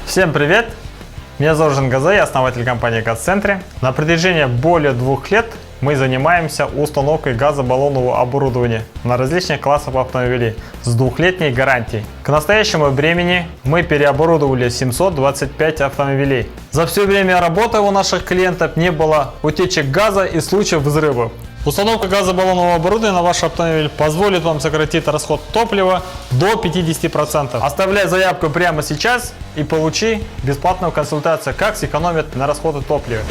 Всем привет! Меня зовут Жангаза, я основатель компании «Газцентре». На протяжении более 2 лет мы занимаемся установкой газобаллонного оборудования на различных классах автомобилей с 2-летней гарантией. К настоящему времени мы переоборудовали 725 автомобилей. За все время работы у наших клиентов не было утечек газа и случаев взрывов. Установка газобаллонного оборудования на ваш автомобиль позволит вам сократить расход топлива до 50%. Оставляй заявку прямо сейчас и получи бесплатную консультацию, как сэкономить на расходе топлива.